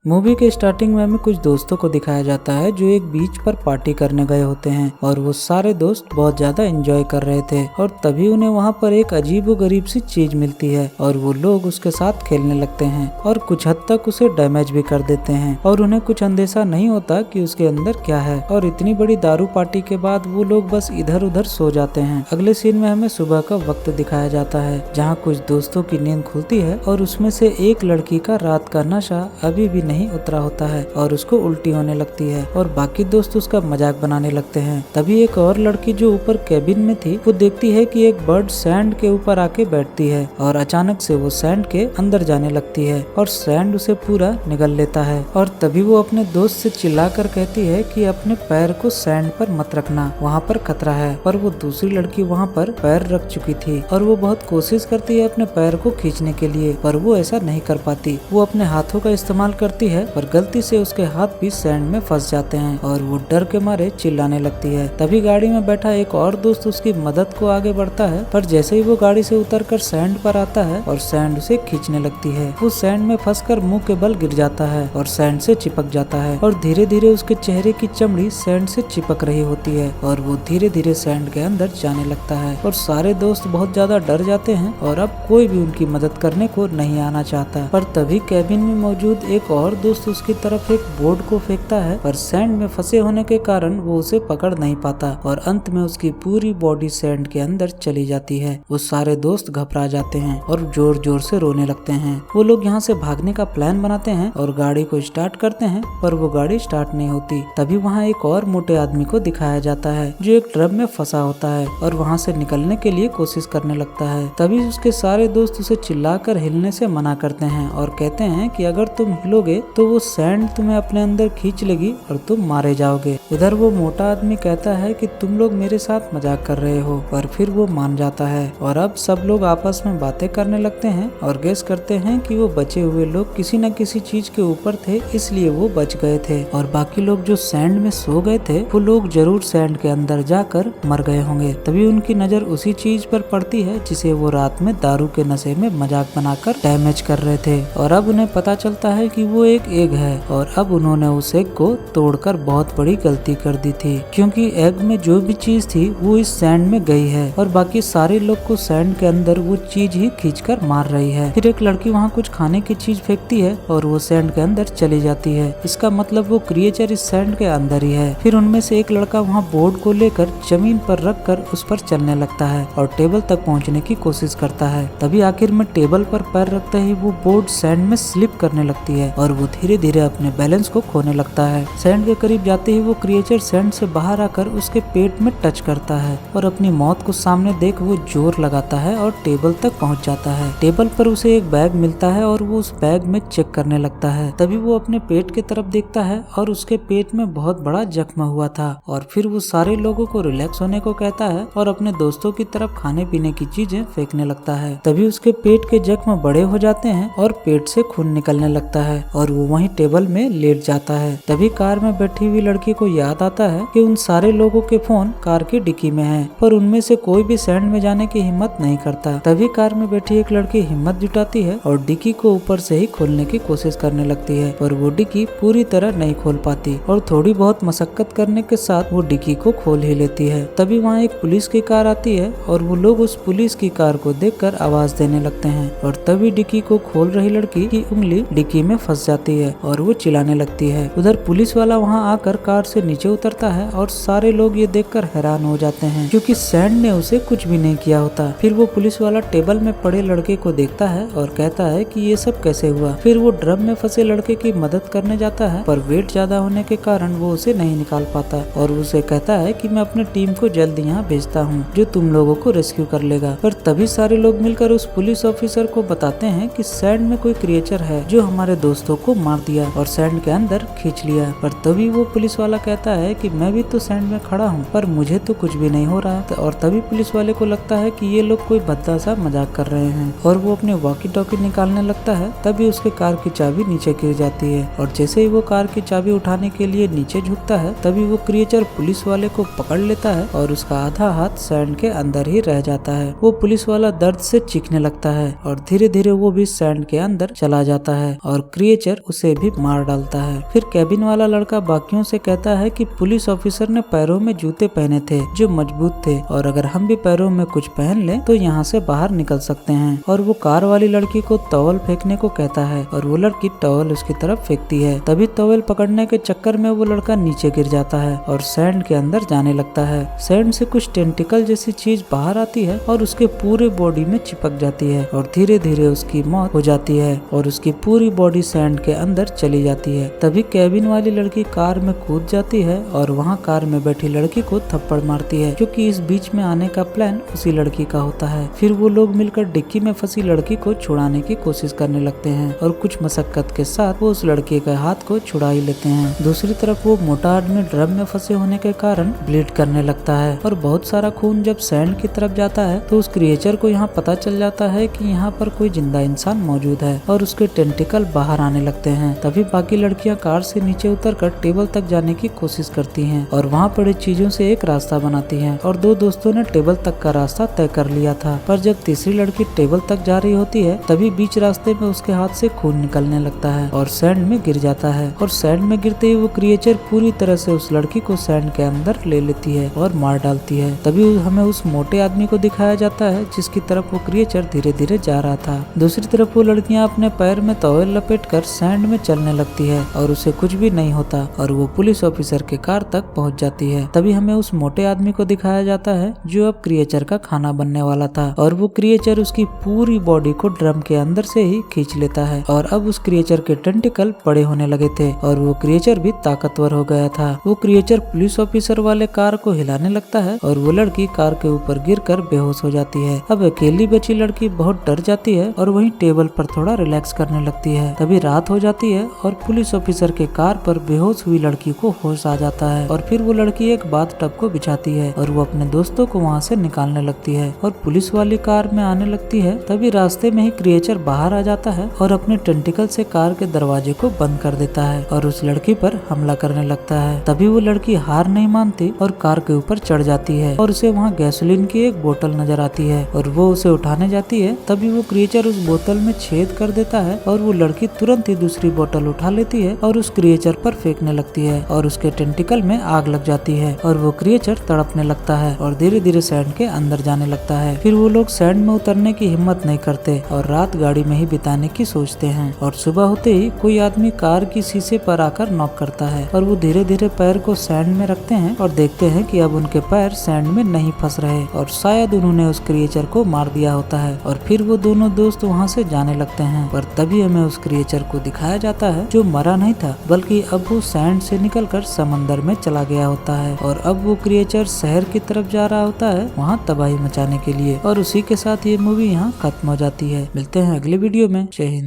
Movie के starting में हमें कुछ दोस्तों को दिखाया जाता है जो एक बीच पर पार्टी करने गए होते हैं और वो सारे दोस्त बहुत ज्यादा एंजॉय कर रहे थे और तभी उन्हें वहाँ पर एक अजीबोगरीब सी चीज मिलती है और वो लोग उसके साथ खेलने लगते हैं और कुछ हद तक उसे डैमेज भी कर देते हैं और उन्हें कुछ अंदेशा नहीं होता कि उसके अंदर क्या है। और इतनी बड़ी दारू पार्टी के बाद वो लोग बस इधर उधर सो जाते हैं। अगले सीन में हमें सुबह का वक्त दिखाया जाता है जहाँ कुछ दोस्तों की नींद खुलती है और उसमें से एक लड़की का रात का नशा अभी भी नहीं उतरा होता है और उसको उल्टी होने लगती है और बाकी दोस्त उसका मजाक बनाने लगते हैं। तभी एक और लड़की जो ऊपर कैबिन में थी वो देखती है कि एक बर्ड सैंड के ऊपर आके बैठती है और अचानक से वो सैंड के अंदर जाने लगती है और सैंड उसे पूरा निगल लेता है। और तभी वो अपने दोस्त से चिल्लाकर कहती है कि अपने पैर को सैंड पर मत रखना, वहाँ पर खतरा है। पर वो दूसरी लड़की वहाँ पर पैर रख चुकी थी और वो बहुत कोशिश करती है अपने पैर को खींचने के लिए पर वो ऐसा नहीं कर पाती। वो अपने हाथों का इस्तेमाल करती है पर गलती से उसके हाथ भी सैंड में फंस जाते हैं और वो डर के मारे चिल्लाने लगती है। तभी गाड़ी में बैठा एक और दोस्त उसकी मदद को आगे बढ़ता है पर जैसे ही वो गाड़ी से उतरकर सैंड पर आता है और सैंड उसे खींचने लगती है, वो सैंड में फंसकर मुंह के बल गिर जाता है और सैंड से चिपक जाता है और धीरे धीरे उसके चेहरे की चमड़ी सैंड से चिपक रही होती है और वो धीरे धीरे सैंड के अंदर जाने लगता है और सारे दोस्त बहुत ज्यादा डर जाते हैं और अब कोई भी उनकी मदद करने को नहीं आना चाहता। पर तभी कैबिन में मौजूद एक और दोस्त उसकी तरफ एक बोर्ड को फेंकता है पर सैंड में फंसे होने के कारण वो उसे पकड़ नहीं पाता और अंत में उसकी पूरी बॉडी सैंड के अंदर चली जाती है। वो सारे दोस्त घबरा जाते हैं और जोर जोर से रोने लगते हैं। वो लोग यहाँ से भागने का प्लान बनाते हैं और गाड़ी को स्टार्ट करते हैं पर वो गाड़ी स्टार्ट नहीं होती। तभी वहाँ एक और मोटे आदमी को दिखाया जाता है जो एक ड्रम में फंसा होता है और वहाँ से निकलने के लिए कोशिश करने लगता है। तभी उसके सारे दोस्त उसे चिल्लाकर हिलने से मना करते हैं और कहते हैं कि अगर तुम हिलोगे तो वो सैंड तुम्हें अपने अंदर खींच लेगी और तुम मारे जाओगे। उधर वो मोटा आदमी कहता है कि तुम लोग मेरे साथ मजाक कर रहे हो पर फिर वो मान जाता है और अब सब लोग आपस में बातें करने लगते हैं और गेस करते हैं कि वो बचे हुए लोग किसी न किसी चीज के ऊपर थे इसलिए वो बच गए थे और बाकी लोग जो सैंड में सो गए थे वो लोग जरूर सैंड के अंदर जाकर मर गए होंगे। तभी उनकी नजर उसी चीज पर पड़ती है जिसे वो रात में दारू के नशे में मजाक बनाकर डैमेज कर रहे थे और अब उन्हें पता चलता है कि वो एक एग है और अब उन्होंने उस एग को तोड़कर बहुत बड़ी गलती कर दी थी क्योंकि एग में जो भी चीज थी वो इस सैंड में गई है और बाकी सारे लोग को सैंड के अंदर वो चीज ही खींचकर मार रही है। फिर एक लड़की वहाँ कुछ खाने की चीज फेंकती है और वो सैंड के अंदर चली जाती है। इसका मतलब वो क्रिएचर इस सैंड के अंदर ही है। फिर उनमें से एक लड़का वहाँ बोर्ड को लेकर जमीन पर रखकर उस पर चलने लगता है और टेबल तक पहुँचने की कोशिश करता है। तभी आखिर में टेबल पर पैर रखते ही वो बोर्ड सैंड में स्लिप करने लगती है और वो धीरे धीरे अपने बैलेंस को खोने लगता है। सैंड के करीब जाते ही वो क्रिएचर सैंड से बाहर आकर उसके पेट में टच करता है और अपनी मौत को सामने देख वो जोर लगाता है और टेबल तक पहुंच जाता है। टेबल पर उसे एक बैग मिलता है और वो उस बैग में चेक करने लगता है। तभी वो अपने पेट की तरफ देखता है और उसके पेट में बहुत बड़ा जख्म हुआ था और फिर वो सारे लोगों को रिलैक्स होने को कहता है और अपने दोस्तों की तरफ खाने पीने की चीजें फेंकने लगता है। तभी उसके पेट के जख्म बड़े हो जाते हैं और पेट से खून निकलने लगता है और वो वहीं टेबल में लेट जाता है। तभी कार में बैठी हुई लड़की को याद आता है कि उन सारे लोगों के फोन कार की डिक्की में है पर उनमें से कोई भी सैंड में जाने की हिम्मत नहीं करता। तभी कार में बैठी एक लड़की हिम्मत जुटाती है और डिक्की को ऊपर से ही खोलने की कोशिश करने लगती है पर वो डिक्की पूरी तरह नहीं खोल पाती और थोड़ी बहुत मशक्कत करने के साथ वो डिक्की को खोल ही लेती है। तभी वहाँ एक पुलिस की कार आती है और वो लोग उस पुलिस की कार को देखकर आवाज देने लगते हैं और तभी डिक्की को खोल रही लड़की की उंगली डिक्की में फंस जाती है और वो चिल्लाने लगती है। उधर पुलिस वाला वहाँ आकर कार से नीचे उतरता है और सारे लोग ये देखकर हैरान हो जाते हैं क्योंकि सैंड ने उसे कुछ भी नहीं किया होता। फिर वो पुलिस वाला टेबल में पड़े लड़के को देखता है और कहता है कि ये सब कैसे हुआ। फिर वो ड्रम में फंसे लड़के की मदद करने जाता है पर वेट ज्यादा होने के कारण वो उसे नहीं निकाल पाता और उसे कहता है कि मैं अपनी टीम को जल्द यहाँ भेजता हूँ जो तुम लोगों को रेस्क्यू कर लेगा। पर तभी सारे लोग मिलकर उस पुलिस ऑफिसर को बताते हैं कि सैंड में कोई क्रिएचर है जो हमारे दोस्तों को मार दिया और सैंड के अंदर खींच लिया। पर तभी वो पुलिस वाला कहता है कि मैं भी तो सैंड में खड़ा हूँ पर मुझे तो कुछ भी नहीं हो रहा। और तभी पुलिस वाले को लगता है कि ये लोग कोई भद्दा सा मजाक कर रहे हैं और वो अपने वॉकी टॉकी निकालने लगता है। तभी उसके कार की चाबी नीचे गिर जाती है और जैसे ही वो कार की चाबी उठाने के लिए नीचे झुकता है तभी वो क्रिएचर पुलिस वाले को पकड़ लेता है और उसका आधा हाथ सैंड के अंदर ही रह जाता है। वो पुलिस वाला दर्द से चीखने लगता है और धीरे धीरे वो भी सैंड के अंदर चला जाता है और क्रिएचर क्रिएचर उसे भी मार डालता है। फिर कैबिन वाला लड़का बाकियों से कहता है कि पुलिस ऑफिसर ने पैरों में जूते पहने थे जो मजबूत थे और अगर हम भी पैरों में कुछ पहन लें तो यहाँ से बाहर निकल सकते हैं। और वो कार वाली लड़की को टॉवल फेंकने को कहता है और वो लड़की टॉवल उसकी तरफ फेंकती है। तभी टॉवल पकड़ने के चक्कर में वो लड़का नीचे गिर जाता है और सैंड के अंदर जाने लगता है। सैंड से कुछ टेंटिकल जैसी चीज बाहर आती है और उसके पूरे बॉडी में चिपक जाती है और धीरे धीरे उसकी मौत हो जाती है और उसकी पूरी बॉडी सैंड के अंदर चली जाती है। तभी कैबिन वाली लड़की कार में कूद जाती है और वहाँ कार में बैठी लड़की को थप्पड़ मारती है क्योंकि इस बीच में आने का प्लान उसी लड़की का होता है। फिर वो लोग मिलकर डिक्की में फंसी लड़की को छुड़ाने की कोशिश करने लगते हैं और कुछ मशक्कत के साथ वो उस लड़के के हाथ को छुड़ा ही लेते हैं। दूसरी तरफ वो मोटा आदमी ड्रम में फंसे होने के कारण ब्लीड करने लगता है और बहुत सारा खून जब सैंड की तरफ जाता है तो उस क्रिएचर को यहाँ पता चल जाता है कि यहाँ पर कोई जिंदा इंसान मौजूद है और उसके टेंटिकल बाहर आने लगते हैं। तभी बाकी लड़कियां कार से नीचे उतरकर टेबल तक जाने की कोशिश करती हैं और वहाँ पड़े चीजों से एक रास्ता बनाती हैं और दो दोस्तों ने टेबल तक का रास्ता तय कर लिया था। पर जब तीसरी लड़की टेबल तक जा रही होती है तभी बीच रास्ते में उसके हाथ से खून निकलने लगता है और सैंड में गिर जाता है और सैंड में गिरते ही वो क्रिएचर पूरी तरह से उस लड़की को सैंड के अंदर ले लेती है और मार डालती है। तभी हमें उस मोटे आदमी को दिखाया जाता है जिसकी तरफ वो क्रिएचर धीरे धीरे जा रहा था। दूसरी तरफ वो लड़कियां अपने पैर में टॉवल लपेटकर सैंड में चलने लगती है और उसे कुछ भी नहीं होता और वो पुलिस ऑफिसर के कार तक पहुंच जाती है। तभी हमें उस मोटे आदमी को दिखाया जाता है जो अब क्रिएचर का खाना बनने वाला था और वो क्रिएचर उसकी पूरी बॉडी को ड्रम के अंदर से ही खींच लेता है और अब उस क्रिएचर के टेंटिकल बड़े होने लगे थे और वो क्रिएचर भी ताकतवर हो गया था। वो क्रिएचर पुलिस ऑफिसर वाले कार को हिलाने लगता है और वो लड़की कार के ऊपर गिरकर बेहोश हो जाती है। अब अकेली बची लड़की बहुत डर जाती है और वहीं टेबल पर थोड़ा रिलैक्स करने लगती है। तभी रात हो जाती है और पुलिस ऑफिसर के कार पर बेहोश हुई लड़की को होश आ जाता है और फिर वो लड़की एक बाथटब को बिछाती है और वो अपने दोस्तों को वहाँ से निकालने लगती है और पुलिस वाली कार में आने लगती है। तभी रास्ते में ही क्रिएचर बाहर आ जाता है और अपने टेंटिकल से कार के दरवाजे को बंद कर देता है और उस लड़की पर हमला करने लगता है। तभी वो लड़की हार नहीं मानती और कार के ऊपर चढ़ जाती है और उसे वहाँ गैसोलीन की एक बोतल नजर आती है और वो उसे उठाने जाती है। तभी वो क्रिएचर उस बोतल में छेद कर देता है और वो लड़की तुरंत ही दूसरी बोतल उठा लेती है और उस क्रिएचर पर फेंकने लगती है और उसके टेंटिकल में आग लग जाती है और वो क्रिएचर तड़पने लगता है और धीरे धीरे सैंड के अंदर जाने लगता है। फिर वो लोग सैंड में उतरने की हिम्मत नहीं करते और रात गाड़ी में ही बिताने की सोचते हैं और सुबह होते ही कोई आदमी कार की शीशे पर आकर नॉक करता है और वो धीरे धीरे पैर को सैंड में रखते हैं और देखते हैं कि अब उनके पैर सैंड में नहीं फंस रहे और शायद उन्होंने उस क्रिएचर को मार दिया होता है और फिर वो दोनों दोस्त वहाँ से जाने लगते हैं। पर तभी हमें उस क्रिएचर को दिखाया जाता है जो मरा नहीं था बल्कि अब वो सैंड से निकलकर समंदर में चला गया होता है और अब वो क्रिएचर शहर की तरफ जा रहा होता है वहाँ तबाही मचाने के लिए। और उसी के साथ ये मूवी यहाँ खत्म हो जाती है। मिलते हैं अगले वीडियो में। जय हिंद।